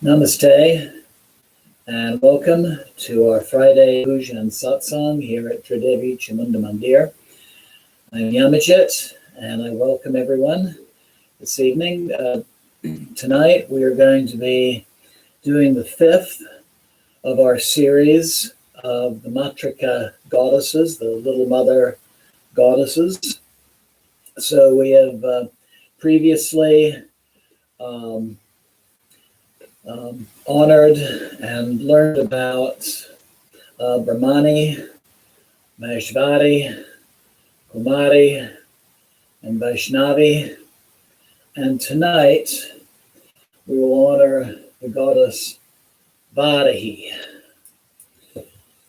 Namaste, and welcome to our Friday Puja and Satsang here at Tridevi Chamunda Mandir. I'm Yamajit, and I welcome everyone this evening. Tonight we are going to be doing the fifth of our series of the Matrika goddesses, the Little Mother goddesses. So we have previously honored and learned about Brahmani, Maheshwari, Kumari, and Vaishnavi. And tonight we will honor the goddess Varahi,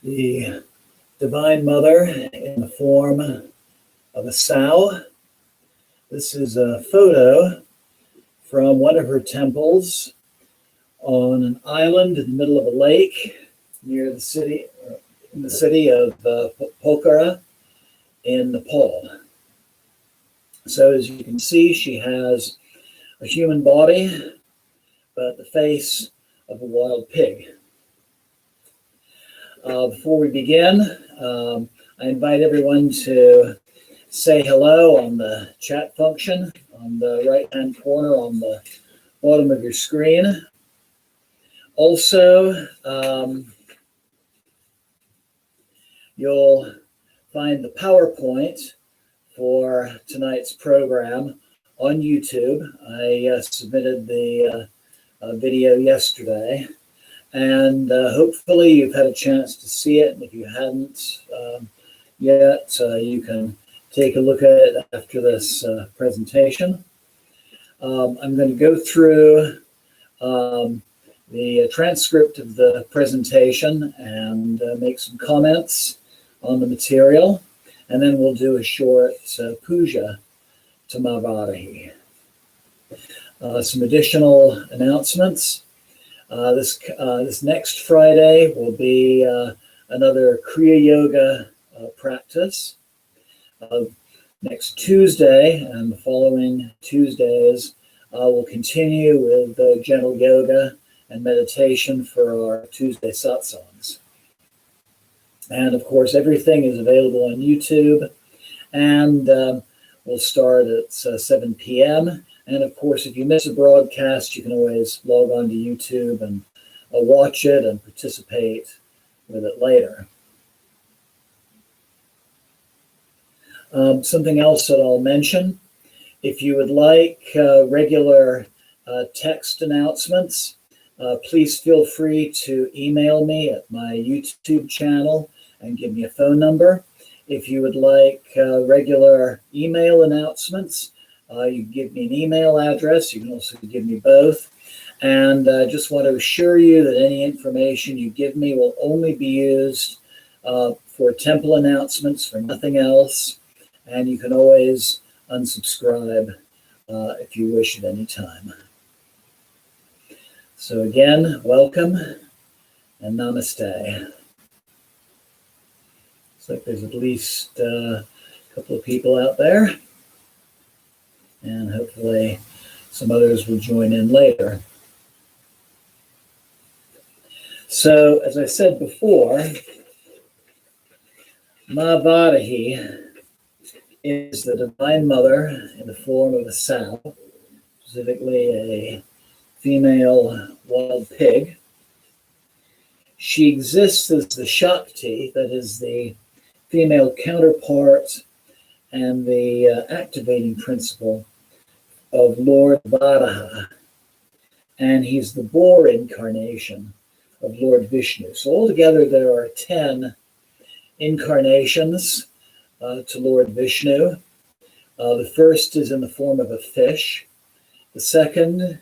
the Divine Mother in the form of a sow. This is a photo from one of her temples on an island in the middle of a lake near the city, in the city of Pokhara in Nepal. So as you can see, she has a human body, but the face of a wild pig. Before we begin, I invite everyone to say hello on the chat function on the right-hand corner on the bottom of your screen. Also, you'll find the PowerPoint for tonight's program on YouTube. I submitted the video yesterday, and hopefully you've had a chance to see it. And if you hadn't yet, you can take a look at it after this presentation. I'm going to go through the transcript of the presentation and make some comments on the material, and then we'll do a short puja to Ma Varahi. Some additional announcements. This next Friday will be another Kriya Yoga practice. Next Tuesday and the following Tuesdays, we'll continue with gentle yoga and meditation for our Tuesday satsangs. And of course, everything is available on YouTube, and we'll start at 7 p.m. And of course, if you miss a broadcast, you can always log on to YouTube and watch it and participate with it later. Something else that I'll mention, if you would like regular text announcements, please feel free to email me at my YouTube channel and give me a phone number. If you would like regular email announcements, you can give me an email address. You can also give me both. And I just want to assure you that any information you give me will only be used for temple announcements, for nothing else. And you can always unsubscribe if you wish at any time. So again, welcome and namaste. Looks like there's at least a couple of people out there, and hopefully some others will join in later. So, as I said before, Ma Varahi is the Divine Mother in the form of a sow, specifically a female wild pig. She exists as the Shakti, that is the female counterpart and the activating principle of Lord Varaha, and he's the boar incarnation of Lord Vishnu. So altogether there are 10 incarnations to Lord Vishnu. The first is in the form of a fish. The second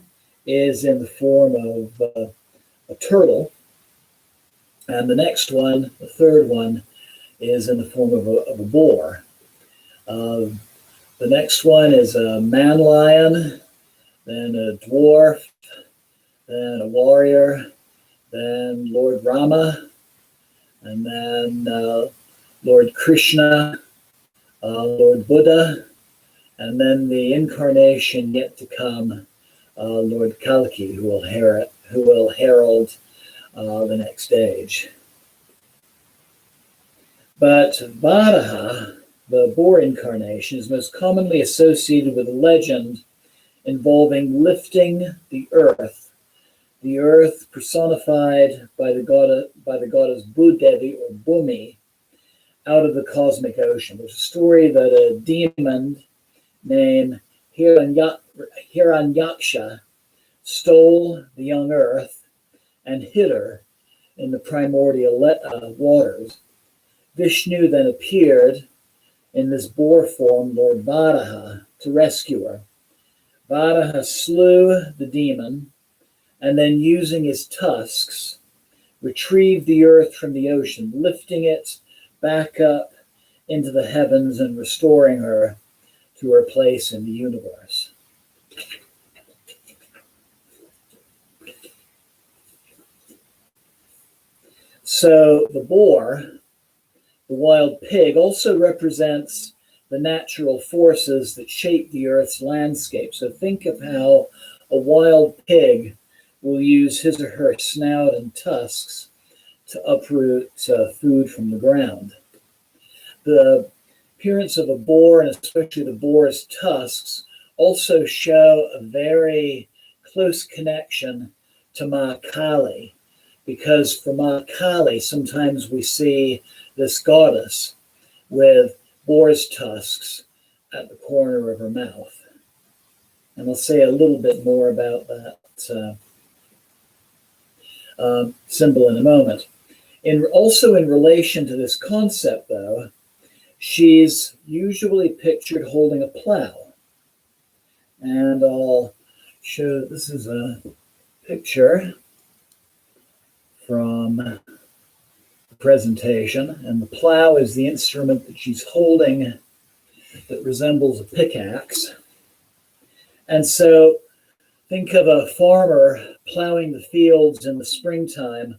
is in the form of a turtle. And the next one, the third one, is in the form of a boar. The next one is a man lion, then a dwarf, then a warrior, then Lord Rama, and then Lord Krishna, Lord Buddha, and then the incarnation yet to come, Lord Kalki, who will who will herald the next stage. But Varaha, the boar incarnation, is most commonly associated with a legend involving lifting the earth personified by the goddess Bhudevi or Bhumi, out of the cosmic ocean. There's a story that a demon named Hiranyaksha stole the young earth and hid her in the primordial waters. Vishnu then appeared in this boar form, Lord Varaha, to rescue her. Varaha slew the demon and then, using his tusks, retrieved the earth from the ocean, lifting it back up into the heavens and restoring her to her place in the universe. So the boar, the wild pig, also represents the natural forces that shape the earth's landscape. So think of how a wild pig will use his or her snout and tusks to uproot food from the ground. The appearance of a boar, and especially the boar's tusks, also show a very close connection to Ma Kali, because for Ma Kali, sometimes we see this goddess with boar's tusks at the corner of her mouth. And I'll say a little bit more about that symbol in a moment. Also in relation to this concept, though, she's usually pictured holding a plow. And I'll show, this is a picture from the presentation, and the plow is the instrument that she's holding that resembles a pickaxe. And so think of a farmer plowing the fields in the springtime.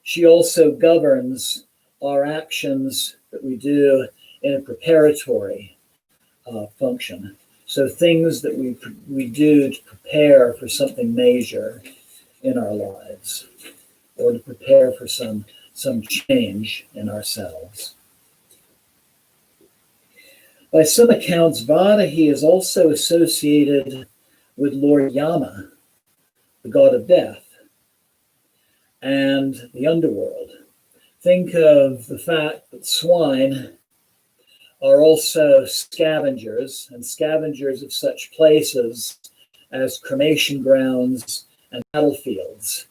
She also governs our actions that we do in a preparatory function. So things that we do to prepare for something major in our lives, or to prepare for some change in ourselves. By some accounts, Varahi is also associated with Lord Yama, the god of death, and the underworld. Think of the fact that swine are also scavengers, and scavengers of such places as cremation grounds and battlefields,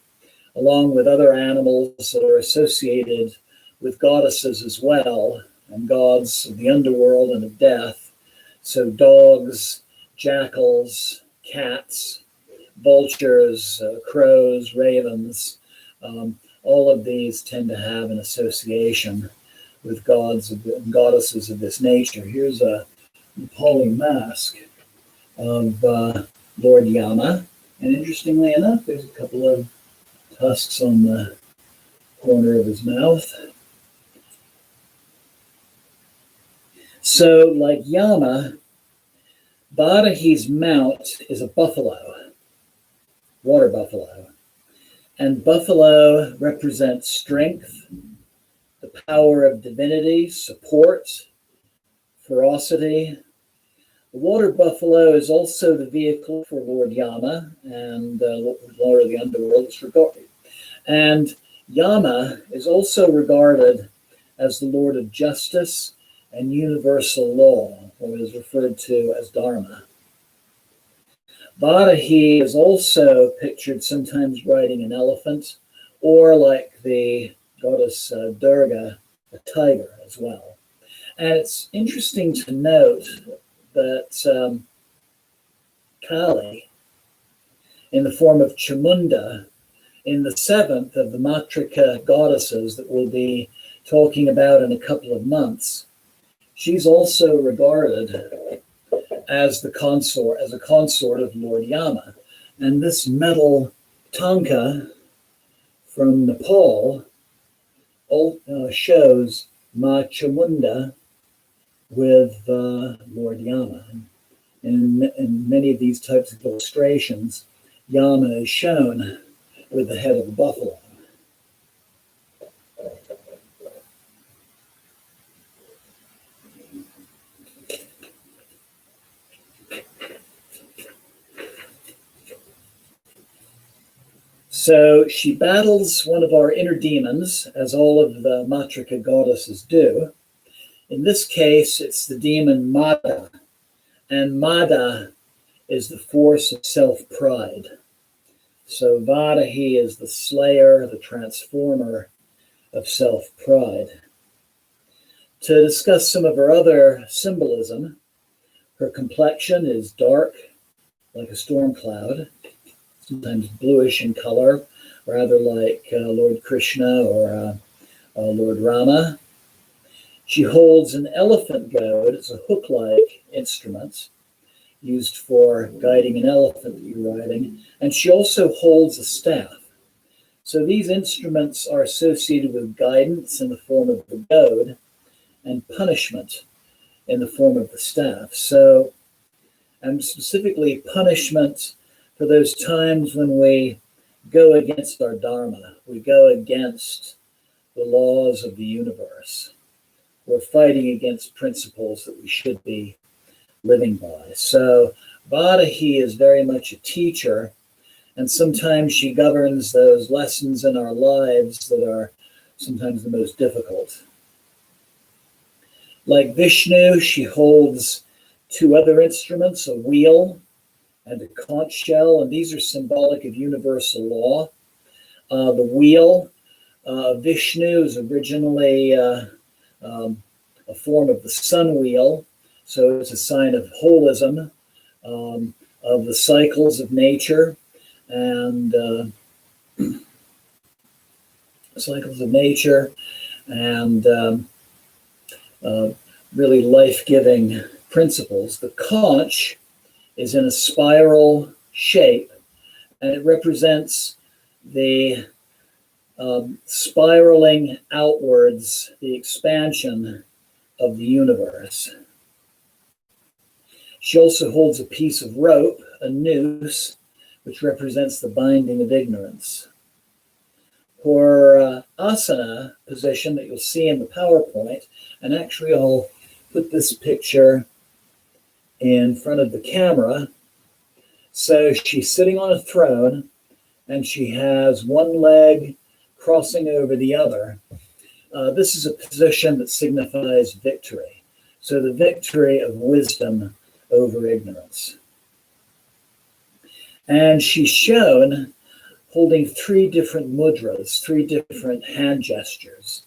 along with other animals that are associated with goddesses as well, and gods of the underworld and of death. So dogs, jackals, cats, vultures, crows, ravens, all of these tend to have an association with gods and goddesses of this nature. Here's a Nepali mask of Lord Yama, and interestingly enough, there's a couple of tusks on the corner of his mouth. So, like Yama, Varahi's mount is a buffalo, water buffalo. And buffalo represents strength, the power of divinity, support, ferocity. The water buffalo is also the vehicle for Lord Yama and Lord of the Underworld. And Yama is also regarded as the Lord of Justice and universal law, or is referred to as Dharma. Varahi is also pictured sometimes riding an elephant, or like the goddess Durga, a tiger as well. And it's interesting to note that Kali, in the form of Chamunda, in the seventh of the Matrika goddesses that we'll be talking about in a couple of months, she's also regarded as a consort of Lord Yama. And this metal tanka from Nepal shows Ma Chamunda with Lord Yama. And in many of these types of illustrations, Yama is shown with the head of the buffalo. So she battles one of our inner demons, as all of the Matrika goddesses do. In this case, it's the demon Mada, and Mada is the force of self-pride. So Varahi is the slayer, the transformer of self-pride. To discuss some of her other symbolism, her complexion is dark, like a storm cloud, sometimes bluish in color, rather like Lord Krishna or Lord Rama. She holds an elephant goad. It's a hook-like instrument used for guiding an elephant that you're riding. And she also holds a staff. So these instruments are associated with guidance in the form of the goad and punishment in the form of the staff. So, and specifically punishment for those times when we go against our dharma, we go against the laws of the universe. We're fighting against principles that we should be living by. So Varahi is very much a teacher, and sometimes she governs those lessons in our lives that are sometimes the most difficult. Like Vishnu, she holds two other instruments, a wheel and a conch shell, and these are symbolic of universal law. The wheel, Vishnu is originally a form of the sun wheel, so it's a sign of holism, of the cycles of nature, and really life-giving principles. The conch is in a spiral shape, and it represents the spiraling outwards, the expansion of the universe. She also holds a piece of rope, a noose, which represents the binding of ignorance. Her asana position that you'll see in the PowerPoint, and actually I'll put this picture in front of the camera. So she's sitting on a throne, and she has one leg crossing over the other. This is a position that signifies victory. So the victory of wisdom over ignorance. And she's shown holding three different mudras, three different hand gestures.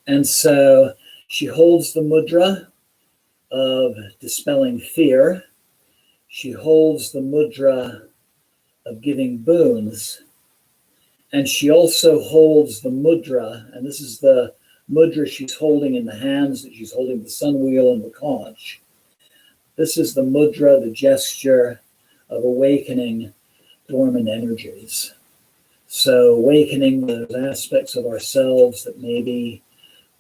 And so she holds the mudra of dispelling fear. She holds the mudra of giving boons. And she also holds the mudra, and this is the mudra she's holding in the hands that she's holding the sun wheel and the conch. This is the mudra, the gesture of awakening dormant energies. So awakening those aspects of ourselves that maybe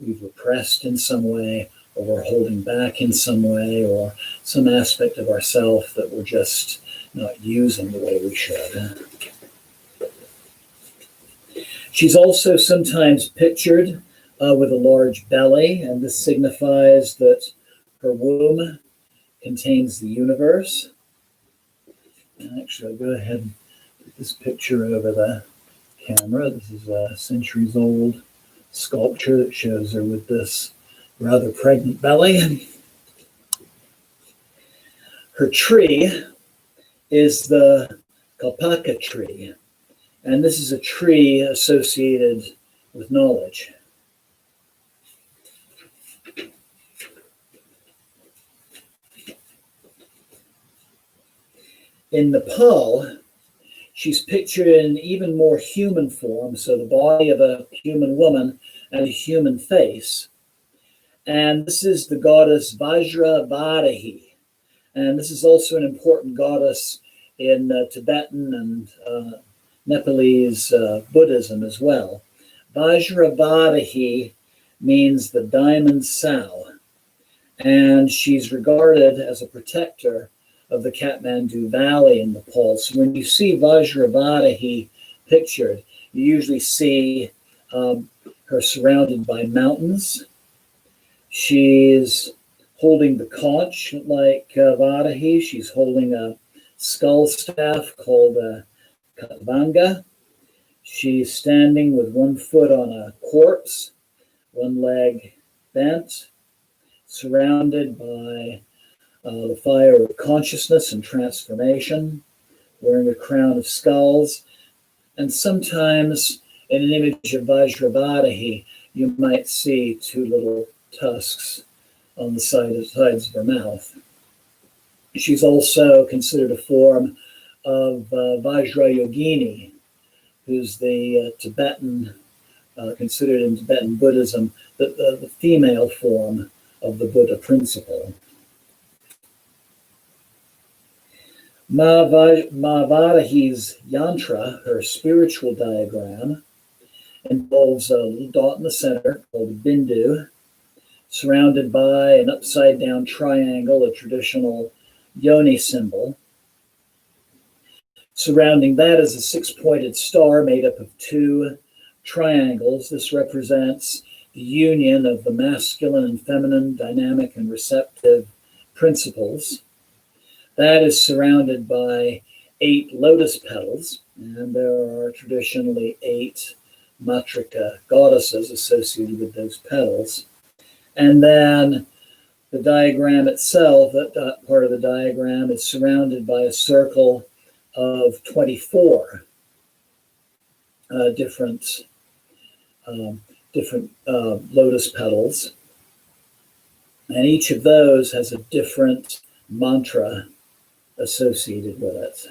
we've repressed in some way, or we're holding back in some way, or some aspect of ourself that we're just not using the way we should. She's also sometimes pictured with a large belly, and this signifies that her womb contains the universe. And actually, I'll go ahead and put this picture over the camera. This is a centuries-old sculpture that shows her with this rather pregnant belly. Her tree is the kalpaka tree, and this is a tree associated with knowledge. In Nepal, she's pictured in even more human form, so the body of a human woman and a human face. And this is the goddess Varahi. And this is also an important goddess in Tibetan and Nepalese Buddhism as well. Varahi means the diamond sow, and she's regarded as a protector of the Kathmandu Valley in Nepal. So when you see Varahi pictured. You usually see her surrounded by mountains. She's holding the conch like Varahi. She's holding a skull staff called a Katvanga. She's standing with one foot on a corpse, one leg bent, surrounded by the fire of consciousness and transformation, wearing a crown of skulls. And sometimes in an image of Vajravadahi, you might see two little tusks on the sides of her mouth. She's also considered a form of Vajrayogini, who's the Tibetan, considered in Tibetan Buddhism, the female form of the Buddha principle. Varahi's yantra, her spiritual diagram, involves a little dot in the center called a bindu, surrounded by an upside down triangle, a traditional yoni symbol. Surrounding that is a six-pointed star made up of two triangles. This represents the union of the masculine and feminine, dynamic and receptive principles. That is surrounded by 8 lotus petals, and there are traditionally 8 Matrika goddesses associated with those petals. And then the diagram itself, that part of the diagram, is surrounded by a circle of 24 different lotus petals. And each of those has a different mantra associated with it.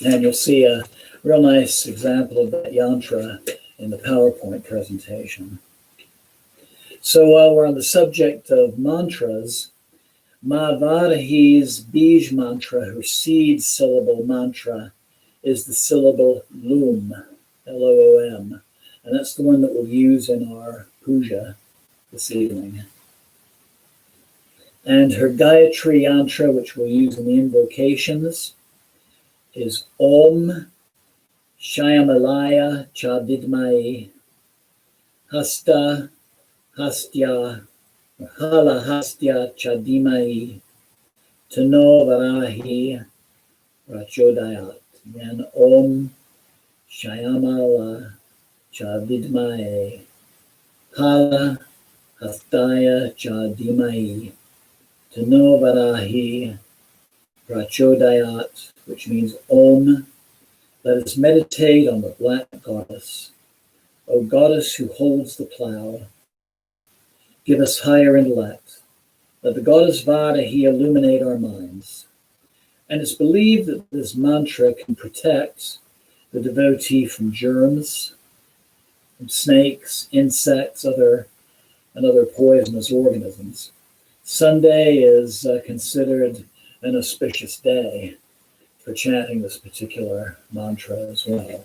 And you'll see a real nice example of that yantra in the PowerPoint presentation. So while we're on the subject of mantras, Ma Varahi's Bij mantra, her seed syllable mantra, is the syllable Lum, L-O-O-M. And that's the one that we'll use in our puja this evening. And her Gayatri yantra, which we'll use in the invocations, is Om Shayamalaya Chadidmai Hasta Hastya Hala Hastya Chadimai Tano Varahi Prachodayat. Again, Om Shayamala Chadidmai Hala Hastaya Chadimai Tano Varahi Prachodayat, which means Om. Let us meditate on the black goddess. O goddess who holds the plow, give us higher intellect. Let the goddess Varahi illuminate our minds. And it's believed that this mantra can protect the devotee from germs, from snakes, insects, and other poisonous organisms. Sunday is considered an auspicious day for chanting this particular mantra as well.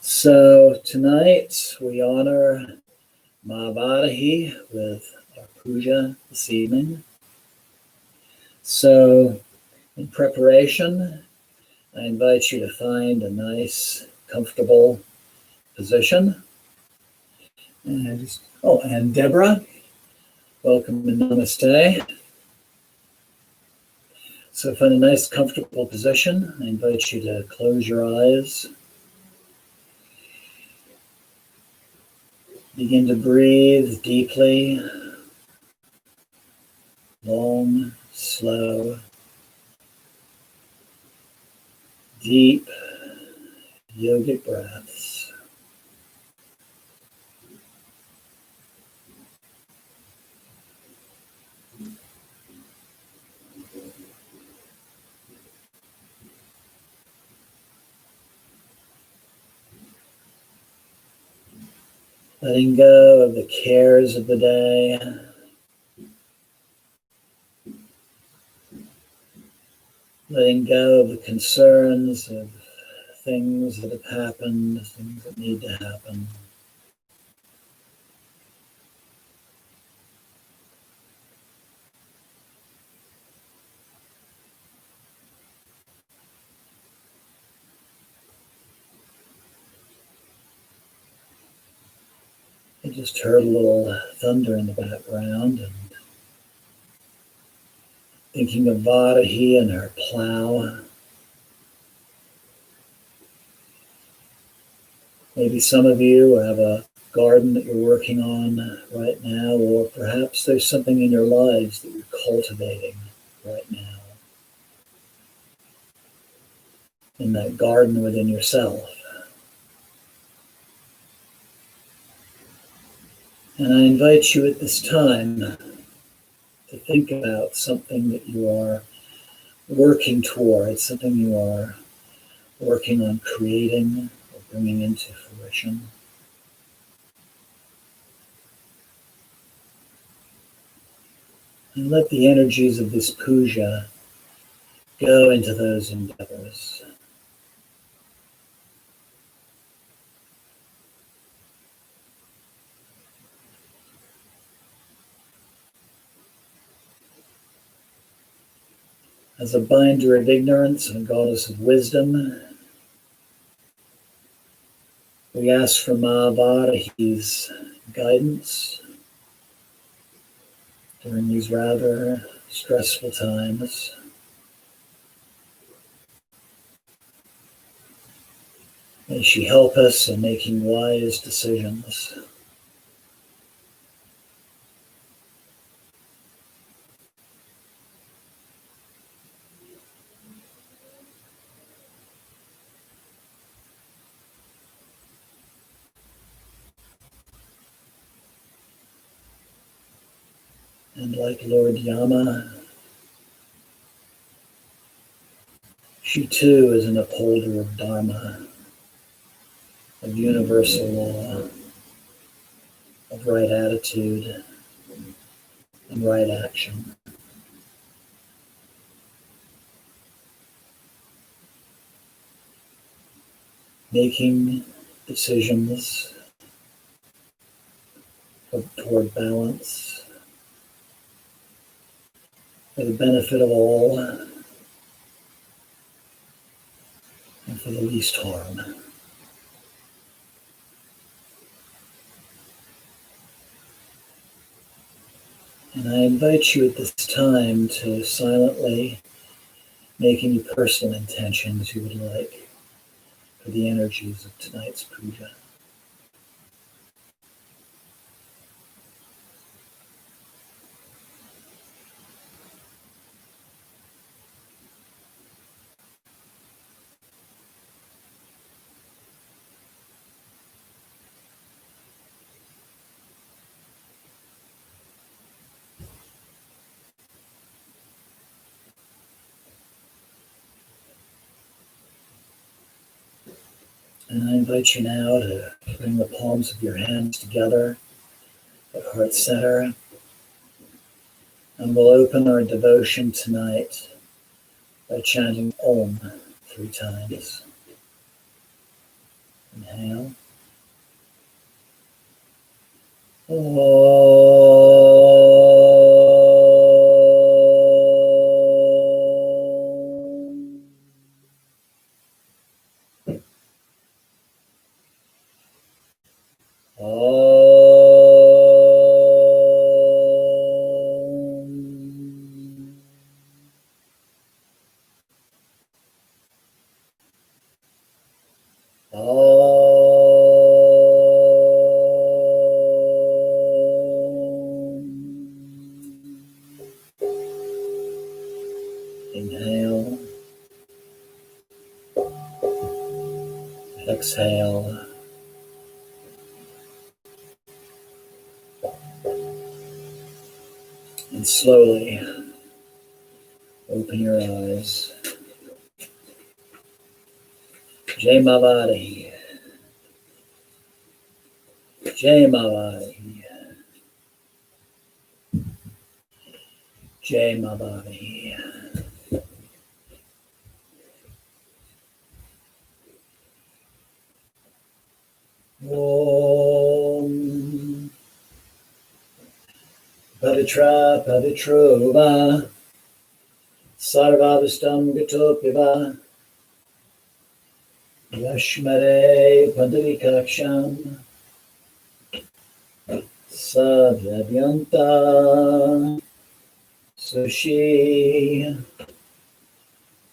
So tonight we honor Ma Varahi with our puja this evening. So in preparation, I invite you to find a nice, comfortable position. And Deborah, welcome and namaste. So find a nice, comfortable position. I invite you to close your eyes. Begin to breathe deeply, long, slow, deep yogic breaths. Letting go of the cares of the day. Letting go of the concerns of things that have happened, things that need to happen. I just heard a little thunder in the background and thinking of Varahi and her plow. Maybe some of you have a garden that you're working on right now, or perhaps there's something in your lives that you're cultivating right now. In that garden within yourself. And I invite you at this time to think about something that you are working towards, something you are working on creating or bringing into fruition. And let the energies of this puja go into those endeavors. As a binder of ignorance and a goddess of wisdom, we ask for Ma Varahi's guidance during these rather stressful times. May she help us in making wise decisions. And like Lord Yama, she too is an upholder of Dharma, of universal law, of right attitude and right action. Making decisions toward balance for the benefit of all and for the least harm. And I invite you at this time to silently make any personal intentions you would like for the energies of tonight's puja. And I invite you now to bring the palms of your hands together at heart center. And we'll open our devotion tonight by chanting Om 3 times. Inhale. Inhale, exhale, and slowly open your eyes. Jai Varahi, Jai Varahi, Jai Varahi. Om Pavitra Pavitrova Sarvavastam Gatopiva Yashmare Pandavikaksham Savyanta Sushi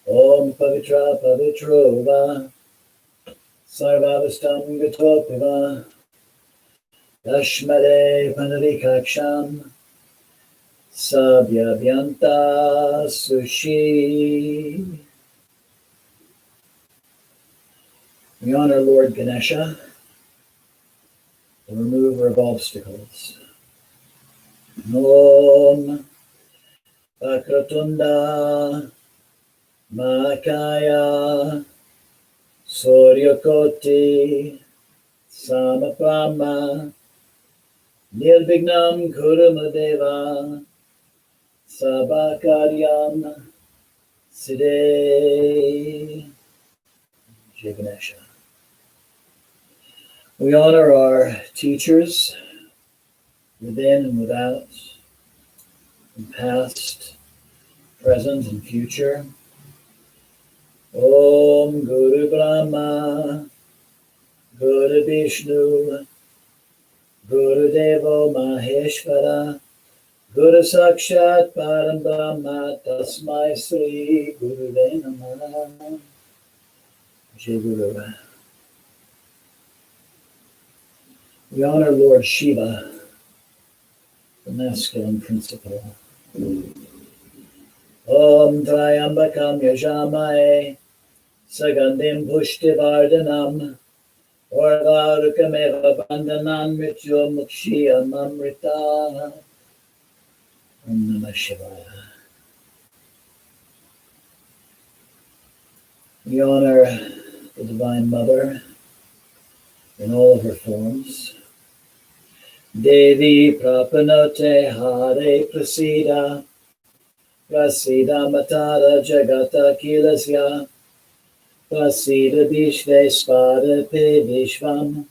Om Pavitra Pavitrova Sarvavastam Gatopiva Dashmade Panarikaksham Savyanta Sushi. We honor Lord Ganesha, the remover of obstacles. Om Vakratunda Makaya Suryakoti Samaprama Nirvignam Kurumadeva Sabakaryam Siddhe. Jai Ganesha. We honor our teachers within and without, in past, present, and future. Om Guru Brahma, Guru Vishnu, Guru Devo Maheshwara, Guru Sakshat Param Brahma, Tasmai Sri Guru Namah. Jai Guru. We honor Lord Shiva, the masculine principle. Om Trayambakam Yajamae Sagandim Pushtivardhanam Orvarukam Bandhanan Mrityo Mukshya Mamrita. Om Namah Shivaya. We honor the Divine Mother in all of her forms. Devi Prapanote Hare Prasida Prasida Matara Jagata Kilasya Prasida Vishve Spada Pe Vishvam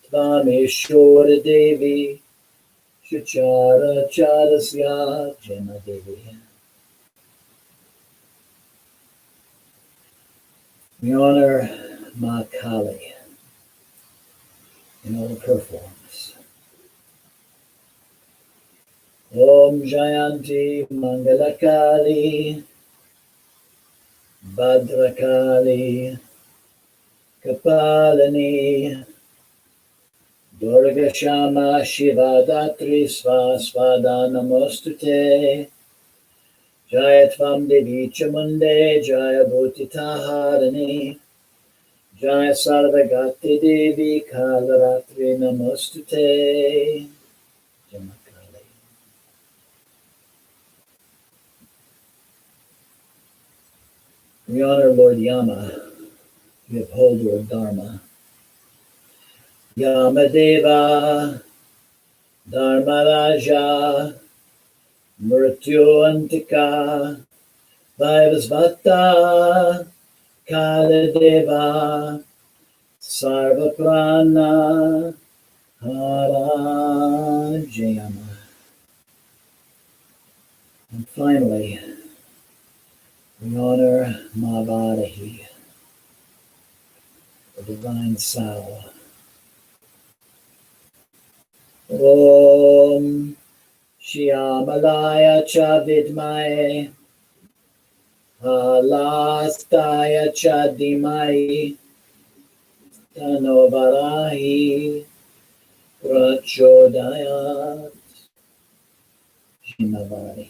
Tvameshwara Devi Shuchara Charasya Jema Devi. We honor Ma Kali in all of her forms. Om Jayanti Mangalakali Bhadrakali Kapalani Durga Shama Shiva Datri Svasvada Namostute Jayatvam Devi Chamunde Jaya Bhutitaharani Jaya Sarvagati Devi Kalaratri Namostute. Jamakali. We honor Lord Yama, the upholder of Dharma. Yamadeva, Dharmaraja, Mrityu Antika, Vaivasvata, Kaladeva, Sarvaprana, Hara Jayama. And finally, we honor Ma Varahi, the divine sow. Om Shyamalaya cha vidmaye Halastaya cha dhimai Tano Varahi prachodayat. Shima Varahi.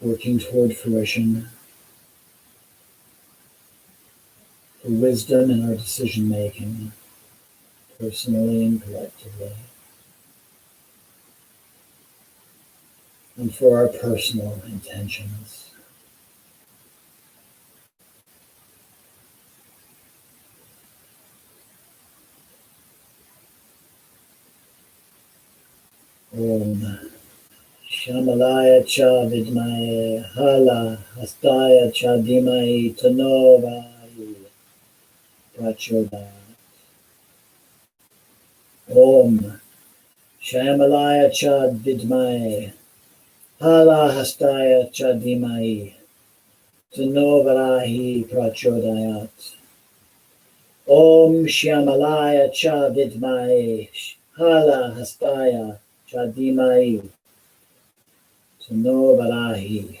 working toward fruition, for wisdom in our decision making, personally and collectively, and for our personal intentions. Om Shamalaya cha vidmaye hala hastaya cha dhimai tano varahi prachodayat. Om Shamalaya cha vidmaye hala hastaya cha dhimai tano varahi prachodayat. Om Shamalaya cha vidmaye hala hastaya cha dhimai tano varahi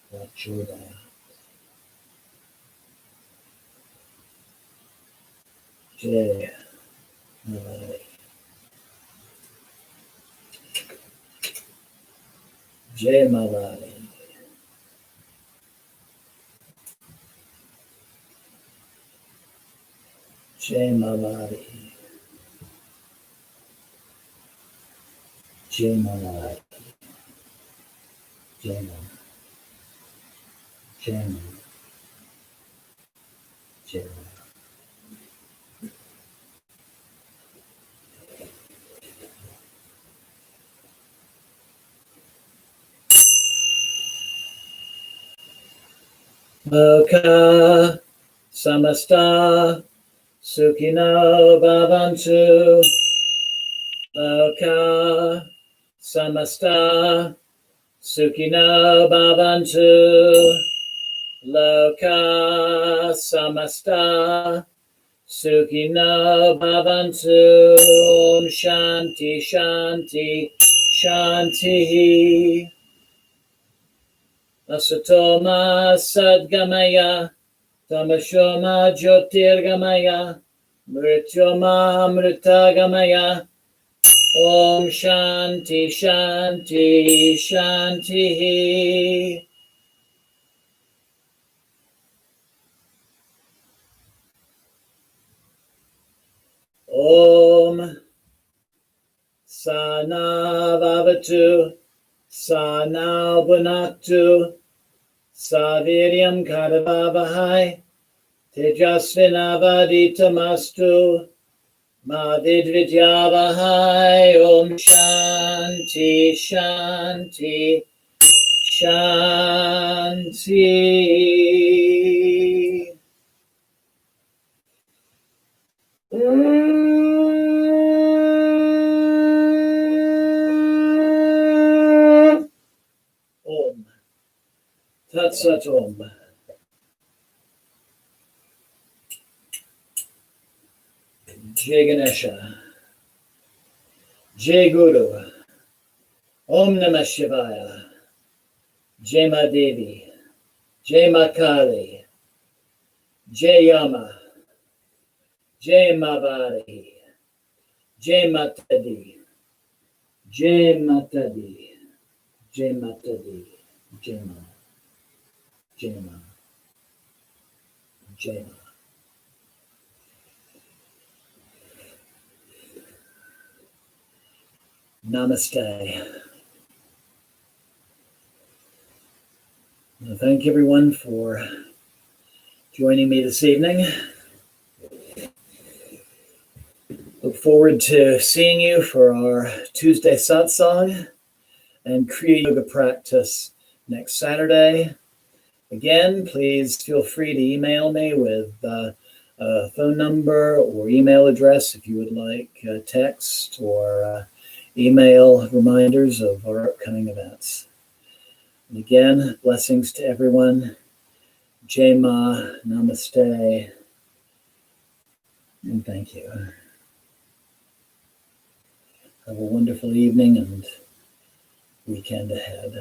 prachodayat. Jai Varahi. Jai Varahi. Jai Varahi. Jai Varahi. Jai Varahi. Jai Varahi. Jai Varahi. Loka samasta sukhino bhavantu. Loka samasta sukhino bhavantu. Loka samasta sukhino bhavantu. Om Shanti Shanti Shanti. Asatoma Sadgamaya Tamashoma Jyotirgamaya Mrityoma Amritagamaya. Om Shanti Shanti Shanti. Om Sana Vavatu Sana Bunaktu Saviryam Karavavahai Tejasvinavaditamastu Ma Vidvidyavahai. Om Shanti Shanti Shanti. Om Tat Sat Om. Jai Ganesha. Jai Guru. Om Namah Shivaya. Jai Ma Devi. Jai Ma Kali. Jai Yama. Jai Ma Varahi. Jai Mata Di. Jai Mata Di. Jai Mata Di. Jai Ma. Jai Ma. Jai Ma. Namaste. Well, thank you everyone for joining me this evening. Look forward to seeing you for our Tuesday Satsang and Kriya Yoga practice next Saturday. Again, please feel free to email me with a phone number or email address if you would like text or email reminders of our upcoming events. And again, blessings to everyone. Jai Ma, Namaste, and thank you. Have a wonderful evening and weekend ahead.